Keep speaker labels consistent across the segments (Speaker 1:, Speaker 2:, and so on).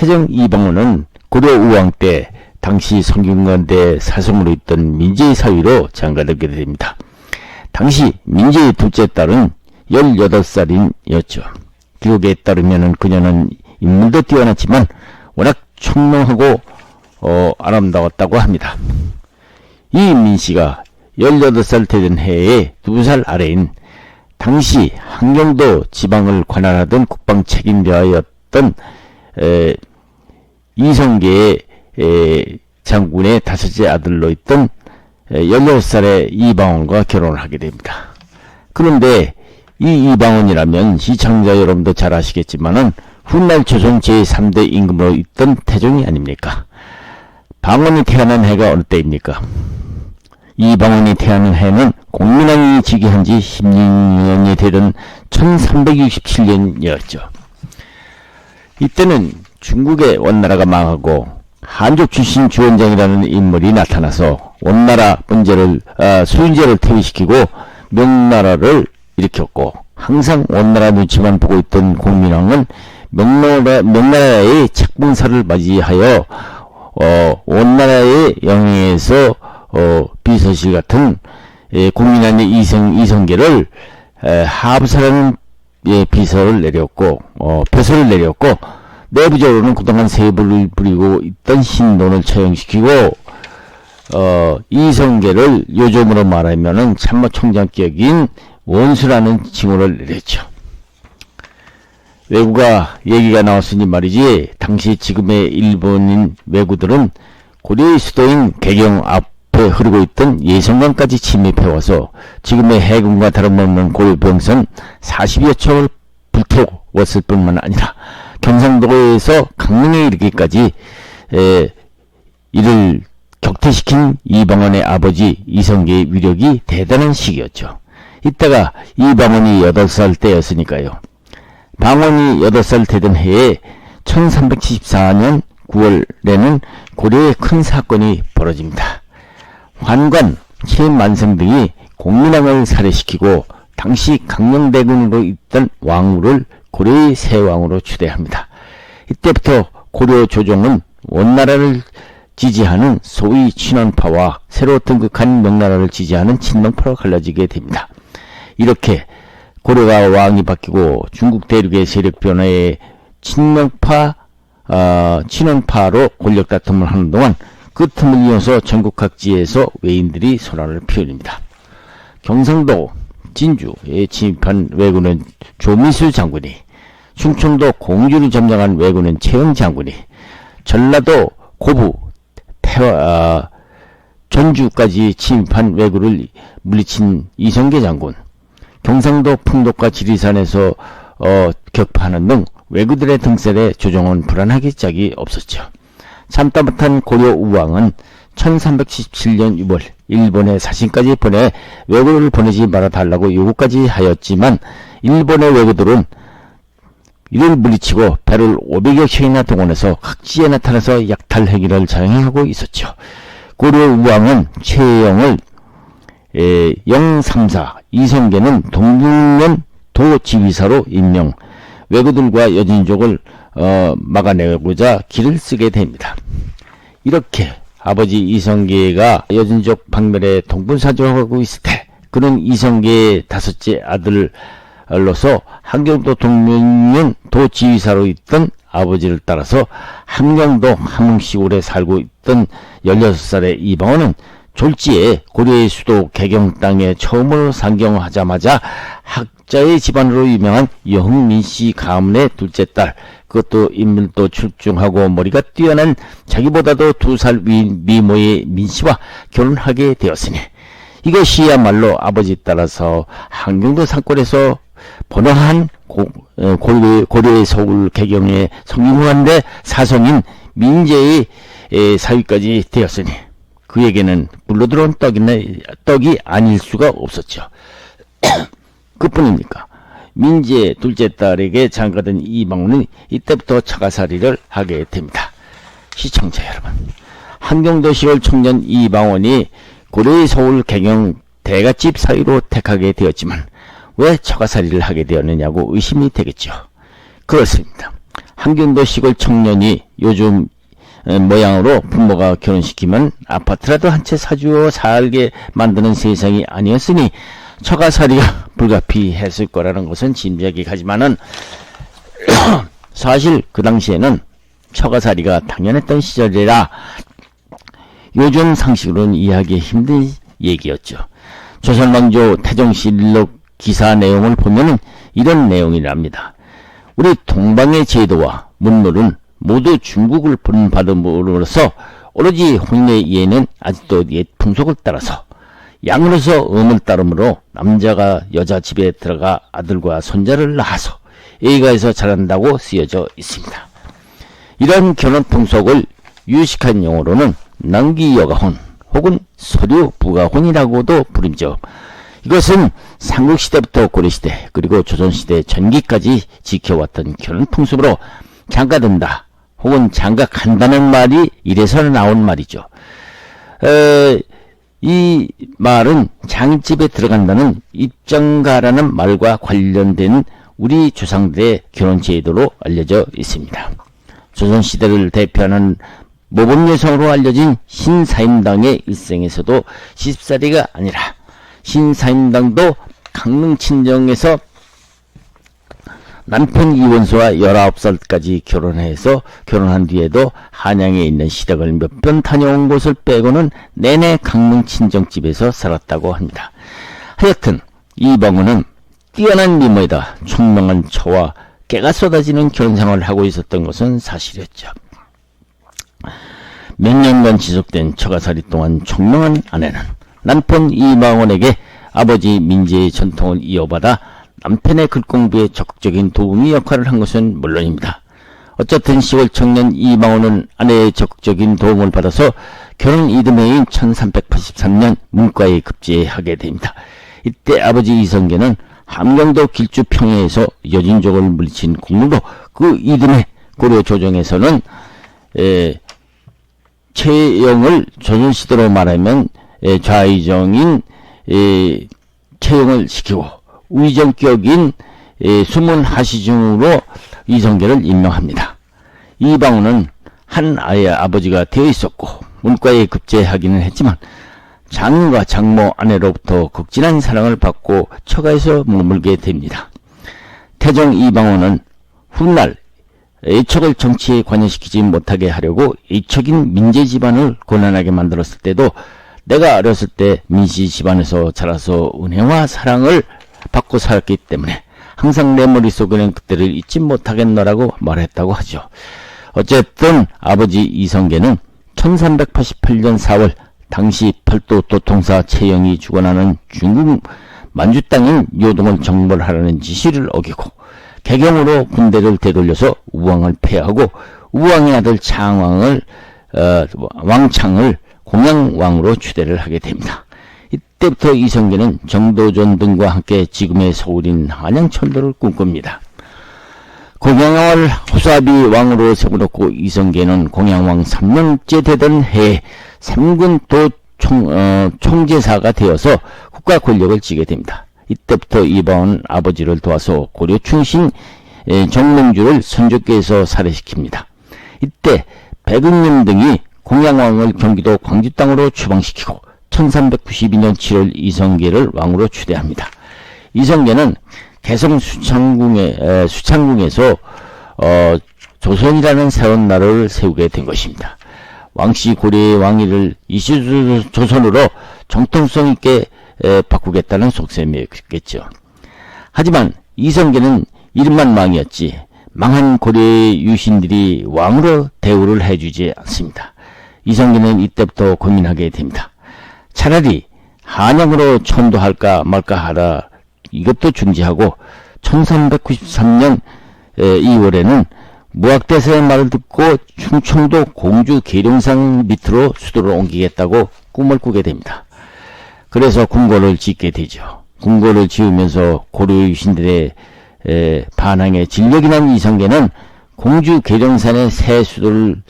Speaker 1: 태정 이방원은 고려 우왕 때 당시 성균관대 사성으로 있던 민재의 사위로 장가들게 됩니다. 당시 민재의 둘째 딸은 18살이었죠. 기록에 따르면 그녀는 인물도 뛰어났지만 워낙 총명하고 아름다웠다고 합니다. 이 민씨가 18살 되던 해에 2살 아래인 당시 함경도 지방을 관할하던 국방 책임자였던 이성계의 장군의 5째 아들로 있던 16살의 이방원과 결혼을 하게 됩니다. 그런데 이 이방원이라면 시청자 여러분도 잘 아시겠지만은 훗날 조선 제3대 임금으로 있던 태종이 아닙니까? 방원이 태어난 해가 어느 때입니까? 이방원이 태어난 해는 공민왕이 즉위한 지 16년이 되던 1367년이었죠. 이때는 중국의 원나라가 망하고 한족 출신 주원장이라는 인물이 나타나서 원나라 수인제를 퇴위시키고 명나라를 일으켰고, 항상 원나라 눈치만 보고 있던 공민왕은 명나라의 책봉사를 맞이하여 원나라의 영해에서 비서실 같은 공민왕의 이성계를 하부사라는 비서를 내렸고 표서를 내렸고, 내부적으로는 그동안 세부를 부리고 있던 신돈을 처형시키고 이성계를 요즘으로 말하면은 참모총장격인 원수라는 징후를 내렸죠. 왜구가 얘기가 나왔으니 말이지, 당시 지금의 일본인 왜구들은 고려의 수도인 개경 앞에 흐르고 있던 예성강까지 침입해와서 지금의 해군과 다름없는 고려병선 40여 척을 불태웠을 뿐만 아니라 경상도에서 강릉에 이르기까지 이를 격퇴시킨 이방원의 아버지 이성계의 위력이 대단한 시기였죠. 이때가 이방원이 8살 때였으니까요. 방원이 8살 되던 해에 1374년 9월에는 고려에 큰 사건이 벌어집니다. 환관, 최만성 등이 공민왕을 살해시키고 당시 강령대군으로 있던 왕후를 고려의 새 왕으로 추대합니다. 이때부터 고려 조정은 원나라를 지지하는 소위 친원파와 새로 등극한 명나라를 지지하는 친명파로 갈라지게 됩니다. 이렇게 고려가 왕이 바뀌고 중국 대륙의 세력 변화에 친원파로 권력 다툼을 하는 동안 그 틈을 이어서 전국 각지에서 외인들이 소란을 피워냅니다. 경상도 진주에 침입한 왜구는 조미수 장군이, 충청도 공주를 점령한 왜구는 최영 장군이, 전라도 고부 전주까지 침입한 왜구를 물리친 이성계 장군, 경상도 풍덕과 지리산에서 격파하는 등 왜구들의 등살에 조정은 불안하기 짝이 없었죠. 참다 못한 고려 우왕은 1377년 6월 일본에 사신까지 보내 왜구를 보내지 말아달라고 요구까지 하였지만 일본의 왜구들은 이를 물리치고 배를 500여 척이나 동원해서 각지에 나타나서 약탈 행위를 자행하고 있었죠. 고려 우왕은 최영을 영삼사, 이성계는 동국면 도지휘사로 임명, 왜구들과 여진족을 막아내고자 길을 쓰게 됩니다. 이렇게 아버지 이성계가 여진족 박멸에 동분사주하고 있을 때, 그는 이성계의 5째 아들로서 함경도 동면 도지휘사로 있던 아버지를 따라서 함경도 함흥시골에 살고 있던 16살의 이방원은 졸지에 고려의 수도 개경 땅에 처음으로 상경하자마자 학자의 집안으로 유명한 여흥민씨 가문의 둘째 딸, 그것도 인물도 출중하고 머리가 뛰어난 자기보다도 2살 위인 미모의 민씨와 결혼하게 되었으니, 이것이야말로 아버지 따라서 함경도 산골에서 번화한 고려의 서울 개경의 성균관대 사성인 민재의 사위까지 되었으니 그에게는 굴러들어온 떡이 아닐 수가 없었죠. 그뿐입니까? 민재의 둘째 딸에게 장가든 이방원은 이때부터 처가살이를 하게 됩니다. 시청자 여러분, 함경도 시골 청년 이방원이 고려의 서울 개경 대갓집 사위로 택하게 되었지만 왜 처가살이를 하게 되었느냐고 의심이 되겠죠. 그렇습니다. 한경도 시골 청년이 요즘 모양으로 부모가 결혼시키면 아파트라도 한 채 사주어 살게 만드는 세상이 아니었으니 처가살이가 불가피했을 거라는 것은 짐작이 가지만은 사실 그 당시에는 처가살이가 당연했던 시절이라 요즘 상식으로는 이해하기 힘든 얘기였죠. 조선왕조 태종실록 기사 내용을 보면은 이런 내용이랍니다. 우리 동방의 제도와 문물은 모두 중국을 본받음으로써 오로지 혼인의 이해는 아직도 옛 풍속을 따라서 양으로서 음을 따르므로 남자가 여자 집에 들어가 아들과 손자를 낳아서 A가에서 자란다고 쓰여져 있습니다. 이런 결혼 풍속을 유식한 용어로는 낭기여가혼 혹은 소류부가혼이라고도 부르죠. 이것은 삼국시대부터 고려시대 그리고 조선시대 전기까지 지켜왔던 결혼 풍습으로 장가든다 혹은 장가간다는 말이 이래서 나온 말이죠. 이 말은 장집에 들어간다는 입장가라는 말과 관련된 우리 조상들의 결혼 제도로 알려져 있습니다. 조선시대를 대표하는 모범여성으로 알려진 신사임당의 일생에서도 시집살이가 아니라 신사임당도 강릉 친정에서 남편 이원수와 19살까지 결혼해서 결혼한 뒤에도 한양에 있는 시댁을 몇 번 다녀온 곳을 빼고는 내내 강릉 친정집에서 살았다고 합니다. 하여튼 이방원은 뛰어난 미모에다 총명한 처와 깨가 쏟아지는 결혼 생활을 하고 있었던 것은 사실이었죠. 몇 년간 지속된 처가살이 동안 총명한 아내는 남편 이방원에게 아버지 민재의 전통을 이어받아 남편의 글공부에 적극적인 도움이 역할을 한 것은 물론입니다. 어쨌든 시골 청년 이방원은 아내의 적극적인 도움을 받아서 결혼 이듬해인 1383년 문과에 급제하게 됩니다. 이때 아버지 이성계는 함경도 길주 평야에서 여진족을 물리친 공로로 그 이듬해 고려 조정에서는 채영을 조선시대로 말하면 좌의정인 채영을 시키고 의정격인 수문 하시중으로 이성계를 임명합니다. 이방원은 한 아이의 아버지가 되어 있었고 문과에 급제하기는 했지만 장인과 장모 아내로부터 극진한 사랑을 받고 처가에서 머물게 됩니다. 태종 이방원은 훗날 애척을 정치에 관여시키지 못하게 하려고 애척인 민재 집안을 곤란하게 만들었을 때도 내가 어렸을 때 민씨 집안에서 자라서 은혜와 사랑을 받고 살았기 때문에 항상 내 머릿속에는 그때를 잊지 못하겠노라고 말했다고 하죠. 어쨌든 아버지 이성계는 1388년 4월 당시 팔도 도통사 채영이 죽어나는 중국 만주 땅인 요동을 정벌하라는 지시를 어기고 개경으로 군대를 되돌려서 우왕을 폐하고 우왕의 아들 왕창을 공양왕으로 추대를 하게 됩니다. 이때부터 이성계는 정도전 등과 함께 지금의 서울인 한양천도를 꿈꿉니다. 공양왕을 호사비 왕으로 세워놓고 이성계는 공양왕 3년째 되던 해에 3군 총제사가 되어서 국가 권력을 쥐게 됩니다. 이때부터 이방원은 아버지를 도와서 고려 충신 정몽주를 선조께서 살해시킵니다. 이때 백은님 등이 공양왕을 경기도 광주 땅으로 추방시키고 1392년 7월 이성계를 왕으로 추대합니다. 이성계는 개성 수창궁에서 조선이라는 새로운 나라를 세우게 된 것입니다. 왕씨 고려의 왕위를 이시조선으로 정통성 있게 바꾸겠다는 속셈이었겠죠. 하지만 이성계는 이름만 왕이었지 망한 고려의 유신들이 왕으로 대우를 해주지 않습니다. 이성계는 이때부터 고민하게 됩니다. 차라리 한양으로 천도할까 말까 하라 이것도 중지하고 1393년 2월에는 무학대사의 말을 듣고 충청도 공주 계룡산 밑으로 수도를 옮기겠다고 꿈을 꾸게 됩니다. 그래서 궁궐을 짓게 되죠. 궁궐을 지으면서 고려 유신들의 반항에 진력이 난 이성계는 공주 계룡산의 새 수도를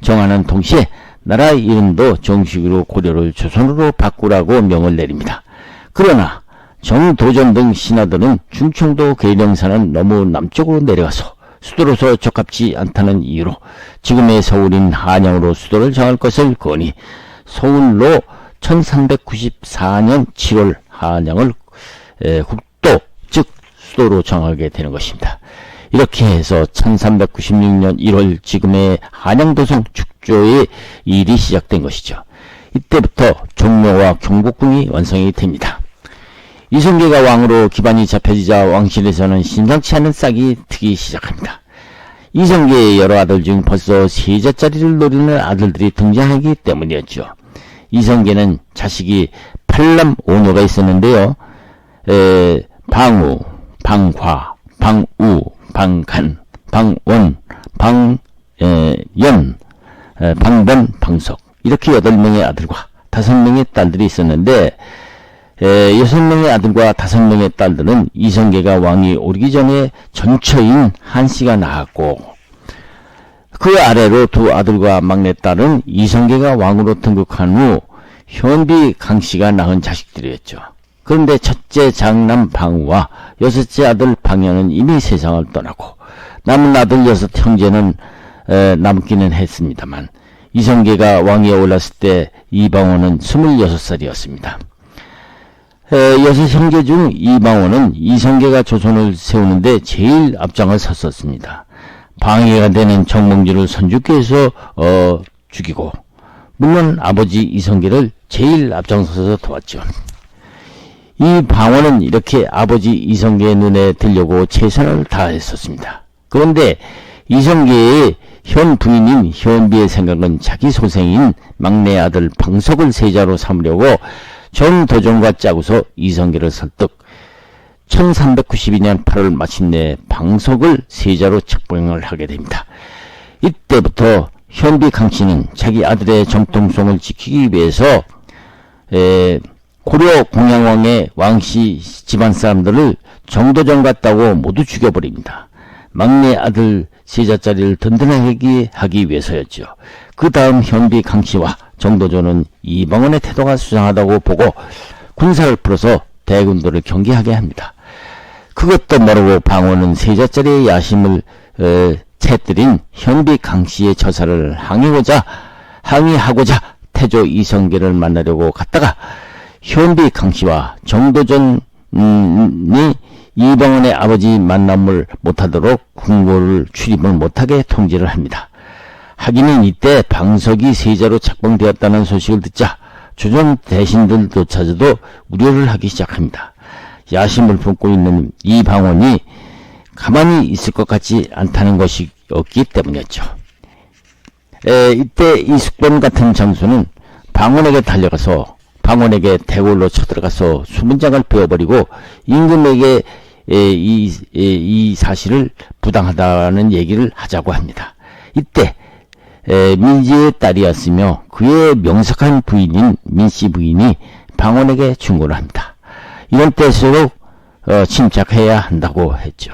Speaker 1: 정하는 동시에 나라 이름도 정식으로 고려를 조선으로 바꾸라고 명을 내립니다. 그러나 정도전 등 신하들은 충청도 계룡산은 너무 남쪽으로 내려가서 수도로서 적합지 않다는 이유로 지금의 서울인 한양으로 수도를 정할 것을 거니 서울로 1394년 7월 한양을 국도 즉 수도로 정하게 되는 것입니다. 이렇게 해서 1396년 1월 지금의 한양도성 축조의 일이 시작된 것이죠. 이때부터 종묘와 경복궁이 완성이 됩니다. 이성계가 왕으로 기반이 잡혀지자 왕실에서는 심상치 않은 싹이 트기 시작합니다. 이성계의 여러 아들 중 벌써 세자짜리를 노리는 아들들이 등장하기 때문이었죠. 이성계는 자식이 8남 5녀가 있었는데요. 방우, 방화, 방우, 방간, 방원, 방연, 방변, 방석 이렇게 8명의 아들과 5명의 딸들이 있었는데 6명의 아들과 5명의 딸들은 이성계가 왕이 오르기 전에 전처인 한씨가 낳았고 그 아래로 두 아들과 막내딸은 이성계가 왕으로 등극한 후 현비 강씨가 낳은 자식들이었죠. 그런데 첫째 장남 방우와 여섯째 아들 방연은 이미 세상을 떠나고 남은 아들 6 형제는 남기는 했습니다만 이성계가 왕위에 올랐을 때 이방원은 26살이었습니다. 6 형제 중 이방원은 이성계가 조선을 세우는데 제일 앞장을 섰었습니다. 방해가 되는 정몽주를 선주께서 죽이고 물론 아버지 이성계를 제일 앞장서서 도왔죠. 이 방원은 이렇게 아버지 이성계의 눈에 들려고 최선을 다했었습니다. 그런데 이성계의 현 부인인 현비의 생각은 자기 소생인 막내 아들 방석을 세자로 삼으려고 정도전과 짜고서 이성계를 설득 1392년 8월 마침내 방석을 세자로 책봉을 하게 됩니다. 이때부터 현비 강씨는 자기 아들의 정통성을 지키기 위해서 고려 공양왕의 왕씨 집안 사람들을 정도전 같다고 모두 죽여버립니다. 막내 아들 세자자리를 든든하게 하기 위해서였죠. 그 다음 현비 강씨와 정도전은 이방원의 태도가 수상하다고 보고 군사를 풀어서 대군도를 경계하게 합니다. 그것도 모르고 방원은 세자자리의 야심을 채뜨린 현비 강씨의 처사를 항의하고자 태조 이성계를 만나려고 갔다가 현비 강씨와 정도전이 이방원의 아버지 만남을 못하도록 궁궐을 출입을 못하게 통지를 합니다. 하기는 이때 방석이 세자로 책봉되었다는 소식을 듣자 조선 대신들조차도 우려를 하기 시작합니다. 야심을 품고 있는 이방원이 가만히 있을 것 같지 않다는 것이었기 때문이었죠. 이때 이숙본 같은 장수는 방원에게 달려가서 방원에게 대궐로 쳐들어가서 수문장을 베어버리고 임금에게 이 사실을 부당하다는 얘기를 하자고 합니다. 이때 민지의 딸이었으며 그의 명석한 부인인 민씨 부인이 방원에게 충고를 합니다. 이런 때일수록 침착해야 한다고 했죠.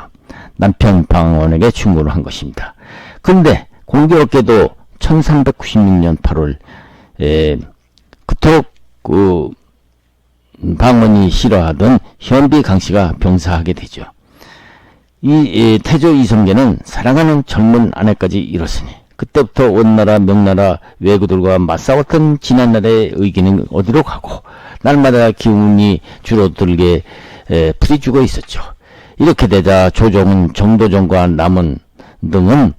Speaker 1: 남편 방원에게 충고를 한 것입니다. 그런데 공교롭게도 1396년 8월 그토록 방원이 싫어하던 현비 강씨가 병사하게 되죠. 이 태조 이성계는 사랑하는 젊은 아내까지 잃었으니 그때부터 원나라 명나라 왜구들과 맞싸웠던 지난날의 의기는 어디로 가고 날마다 기운이 줄어들게 풀이 죽어 있었죠. 이렇게 되자 조정은 정도전과 남원 등은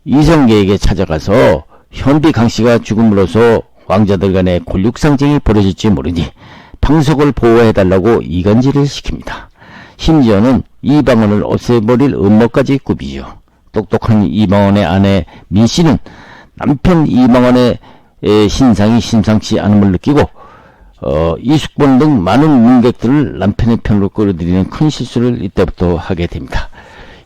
Speaker 1: 이성계에게 찾아가서 현비 강씨가 죽음으로써 왕자들 간의 권력상쟁이 벌어질지 모르니 방석을 보호해달라고 이간질을 시킵니다. 심지어는 이방원을 없애버릴 음모까지 꾸미죠. 똑똑한 이방원의 아내 민씨는 남편 이방원의 신상이 심상치 않음을 느끼고 이숙본 등 많은 문객들을 남편의 편으로 끌어들이는 큰 실수를 이때부터 하게 됩니다.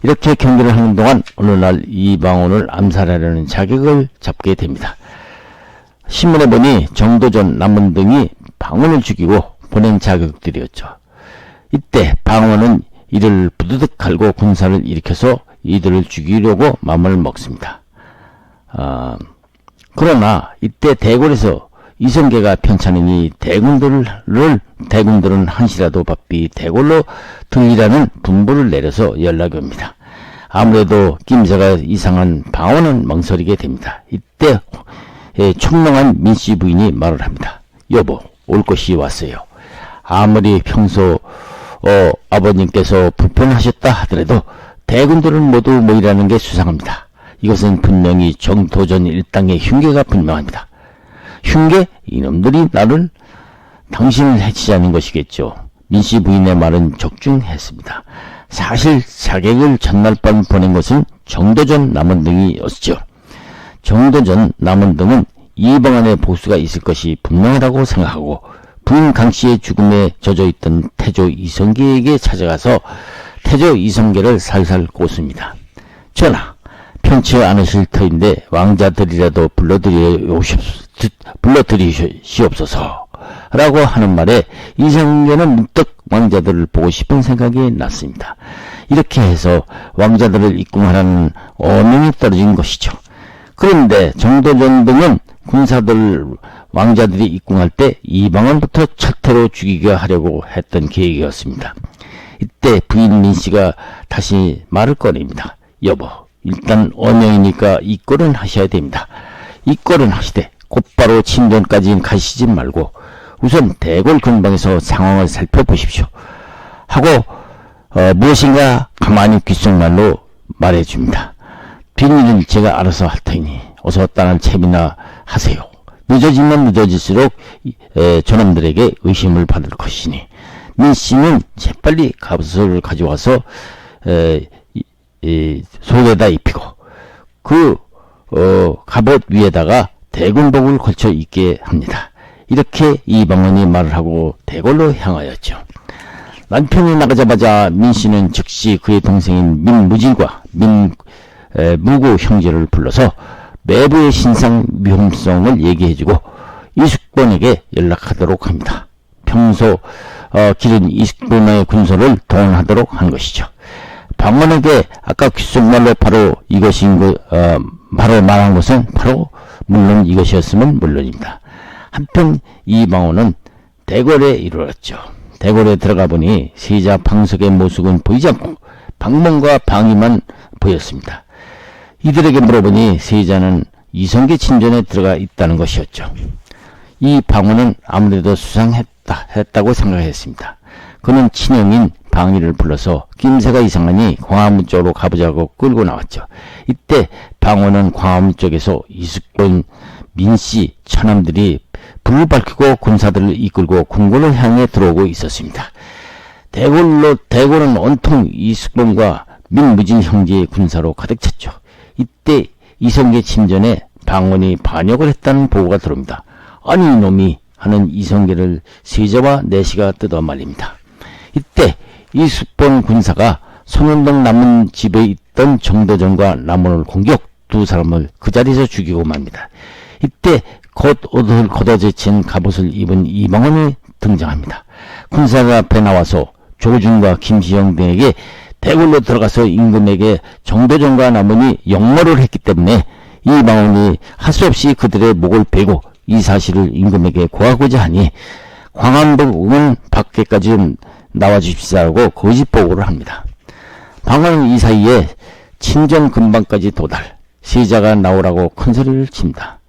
Speaker 1: 이렇게 경계를 하는 동안 어느 날 이방원을 암살하려는 자격을 잡게 됩니다. 신문에 보니 정도전, 남원 등이 방원을 죽이고 보낸 자격들이었죠. 이때 방원은 이를 부두득 갈고 군사를 일으켜서 이들을 죽이려고 마음을 먹습니다. 그러나 이때 대궐에서 이성계가 편찮으니 대군들은 한시라도 바삐 대궐로 들리라는 분부를 내려서 연락이 옵니다. 아무래도 낌새가 이상한 방언은 망설이게 됩니다. 이때 총명한 민씨 부인이 말을 합니다. 여보, 올 것이 왔어요. 아무리 평소 아버님께서 불편하셨다 하더라도 대군들은 모두 모이라는 게 수상합니다. 이것은 분명히 정도전 일당의 흉계가 분명합니다. 흉계? 이놈들이 나를 당신을 해치자는 것이겠죠. 민씨 부인의 말은 적중했습니다. 사실 자객을 전날 밤 보낸 것은 정도전 남원등이었죠. 정도전 남원등은 이방원의 보수가 있을 것이 분명하다고 생각하고 부인 강씨의 죽음에 젖어있던 태조 이성계에게 찾아가서 태조 이성계를 살살 꽂습니다. 전하, 편치 않으실 터인데 왕자들이라도 불러드리시옵소서 라고 하는 말에 이성계는 문득 왕자들을 보고 싶은 생각이 났습니다. 이렇게 해서 왕자들을 입궁하라는 어명이 떨어진 것이죠. 그런데 정도전 등은 군사들 왕자들이 입궁할 때 이방원부터 철퇴로 죽이게 하려고 했던 계획이었습니다. 이때 부인 민씨가 다시 말을 꺼냅니다. 여보, 일단 어명이니까 이꼴은 하셔야 됩니다. 이꼴은 하시되 곧바로 침전까지 가시지 말고 우선 대궐 근방에서 상황을 살펴보십시오. 하고 무엇인가 가만히 귓속말로 말해줍니다. 뒷일은 제가 알아서 할 테니 어서 다른 채비나 하세요. 늦어지면 늦어질수록 저놈들에게 의심을 받을 것이니 민씨는 재빨리 갑옷을 가져와서 속에다 입히고 그 갑옷 위에다가 대군복을 걸쳐 입게 합니다. 이렇게 이방원이 말을 하고 대궐로 향하였죠. 남편이 나가자마자 민씨는 즉시 그의 동생인 민무질과 무구 형제를 불러서 매부의 신상 위험성을 얘기해주고 이숙본에게 연락하도록 합니다. 평소 기른 이숙본의 군소를 동원하도록 한 것이죠. 방원에게 아까 귓속말로 바로 이것인 바로 말한 것은 바로 물론 이것이었으면 물론입니다. 한편 이방원은 대궐에 이르렀죠. 대궐에 들어가 보니 세자 방석의 모습은 보이지 않고 방문과 방위만 보였습니다. 이들에게 물어보니 세자는 이성계 친전에 들어가 있다는 것이었죠. 이 방원은 아무래도 수상했다고 생각했습니다. 그는 친형인 방위를 불러서 낌새가 이상하니 광화문 쪽으로 가보자고 끌고 나왔죠. 이때 방원은 광화문 쪽에서 이숙본, 민씨, 처남들이 불을 밝히고 군사들을 이끌고 궁궐을 향해 들어오고 있었습니다. 대궐은 온통 이숙본과 민무진 형제의 군사로 가득 찼죠. 이때 이성계 침전에 방원이 반역을 했다는 보고가 들어옵니다. 아니 이놈이 하는 이성계를 세자와 내시가 뜯어 말립니다. 이때 이숙본 군사가 송현동 남은 집에 있던 정도전과 남원을 공격, 두 사람을 그 자리에서 죽이고 맙니다. 이때 곧 옷을 걷어제친 갑옷을 입은 이방원이 등장합니다. 군사가 앞에 나와서 조준과 김시영 등에게 대궐로 들어가서 임금에게 정도전과 남원이 역모를 했기 때문에 이방원이 할 수 없이 그들의 목을 베고 이 사실을 임금에게 고하고자 하니 광안북은 밖에까지 나와주십시오라고 거짓 보고를 합니다. 방원은 이 사이에 친정 근방까지 도달, 세자가 나오라고 큰소리를 칩니다.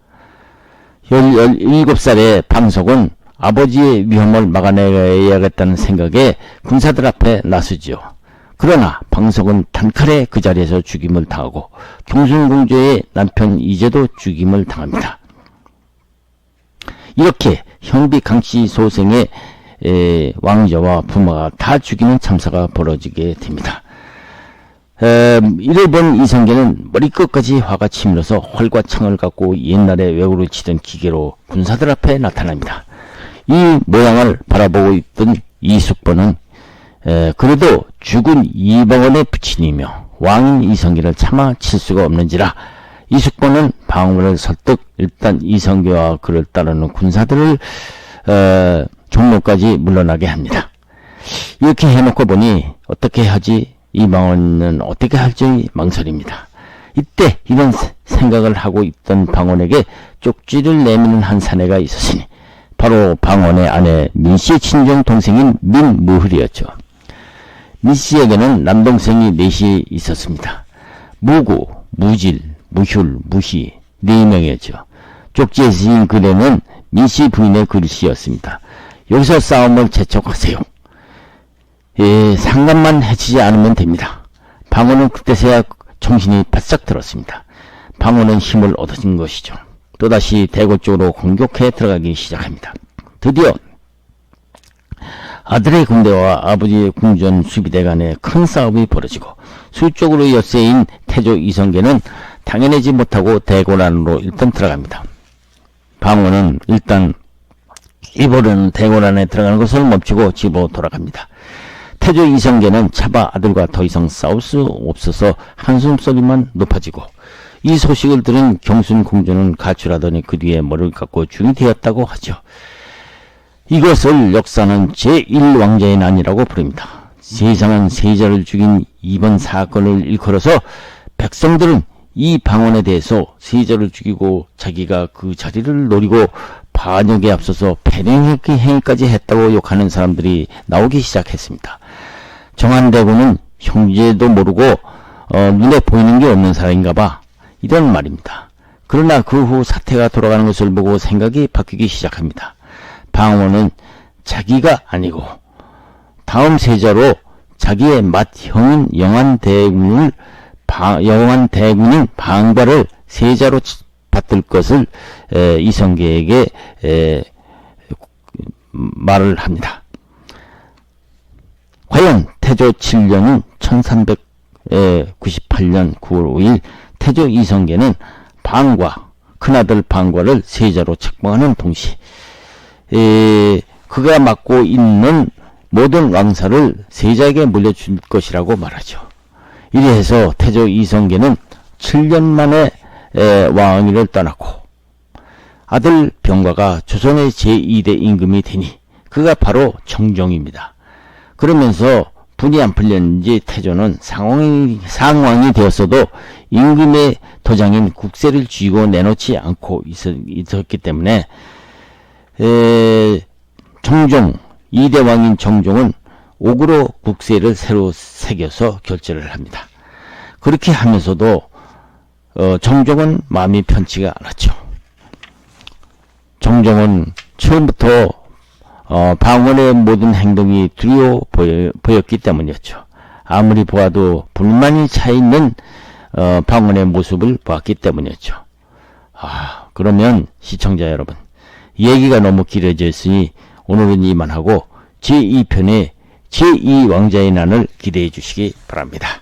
Speaker 1: 17살의 방석은 아버지의 위험을 막아내야겠다는 생각에 군사들 앞에 나서지요. 그러나 방석은 단칼에 그 자리에서 죽임을 당하고 경순공주의 남편 이제도 죽임을 당합니다. 이렇게 형비 강씨 소생의 왕자와 부모가 다 죽이는 참사가 벌어지게 됩니다. 이를 본 이성계는 머리끝까지 화가 치밀어서 활과 창을 갖고 옛날에 외구를 치던 기계로 군사들 앞에 나타납니다. 이 모양을 바라보고 있던 이숙본은 그래도 죽은 이방원의 부친이며 왕인 이성계를 차마 칠 수가 없는지라 이숙본은 방원을 설득 일단 이성계와 그를 따르는 군사들을 종로까지 물러나게 합니다. 이렇게 해놓고 보니 어떻게 하지? 이방원은 어떻게 할지 망설입니다. 이때 이런 생각을 하고 있던 방원에게 쪽지를 내미는 한 사내가 있었으니 바로 방원의 아내 민씨의 친정 동생인 민무흘이었죠. 민씨에게는 남동생이 넷이 있었습니다. 무구, 무질, 무휼, 무희 네 명이었죠. 쪽지에 쓰인 글에는 민씨 부인의 글씨였습니다. 여기서 싸움을 재촉하세요. 상관만 해치지 않으면 됩니다. 방어는 그때서야 정신이 바싹 들었습니다. 방어는 힘을 얻어진 것이죠. 또다시 대구 쪽으로 공격해 들어가기 시작합니다. 드디어 아들의 군대와 아버지의 궁전 수비대 간에 큰 싸움이 벌어지고 수쪽으로 엿새인 태조 이성계는 당해내지 못하고 대궐안으로 일단 들어갑니다. 방어는 일단 이보르는 대궐안에 들어가는 것을 멈추고 집으로 돌아갑니다. 태조 이성계는 차바 아들과 더 이상 싸울 수 없어서 한숨소리만 높아지고 이 소식을 들은 경순 공주는 가출하더니 그 뒤에 머리를 깎고 죽이 되었다고 하죠. 이것을 역사는 제1왕자의 난이라고 부릅니다. 세상은 세자를 죽인 이번 사건을 일컬어서 백성들은 이 방언에 대해서 세자를 죽이고 자기가 그 자리를 노리고 반역에 앞서서 패행까지 했다고 욕하는 사람들이 나오기 시작했습니다. 정한대군은 형제도 모르고 눈에 보이는 게 없는 사람인가봐 이런 말입니다. 그러나 그 후 사태가 돌아가는 것을 보고 생각이 바뀌기 시작합니다. 방어는 자기가 아니고 다음 세자로 자기의 맏형인 영안대군인 방과를 세자로 받들 것을 이성계에게 말을 합니다. 과연 태조 7년인 1398년 9월 5일 태조 이성계는 방과 큰아들 방과를 세자로 책봉하는 동시 그가 맡고 있는 모든 왕사를 세자에게 물려줄 것이라고 말하죠. 이래서 태조 이성계는 7년 만에 왕위를 떠났고 아들 병과가 조선의 제2대 임금이 되니 그가 바로 정종입니다. 그러면서 분이 안 풀렸는지 태조는 상왕이 되었어도 임금의 도장인 국세를 쥐고 내놓지 않고 있었기 때문에 정종 2대 왕인 정종은 옥으로 국세를 새로 새겨서 결제를 합니다. 그렇게 하면서도 정종은 마음이 편치가 않았죠. 정종은 처음부터 방언의 모든 행동이 두려워 보였기 때문이었죠. 아무리 보아도 불만이 차있는 방언의 모습을 보았기 때문이었죠. 그러면 시청자 여러분, 얘기가 너무 길어져 있으니 오늘은 이만하고 제2편의 제2왕자의 난을 기대해 주시기 바랍니다.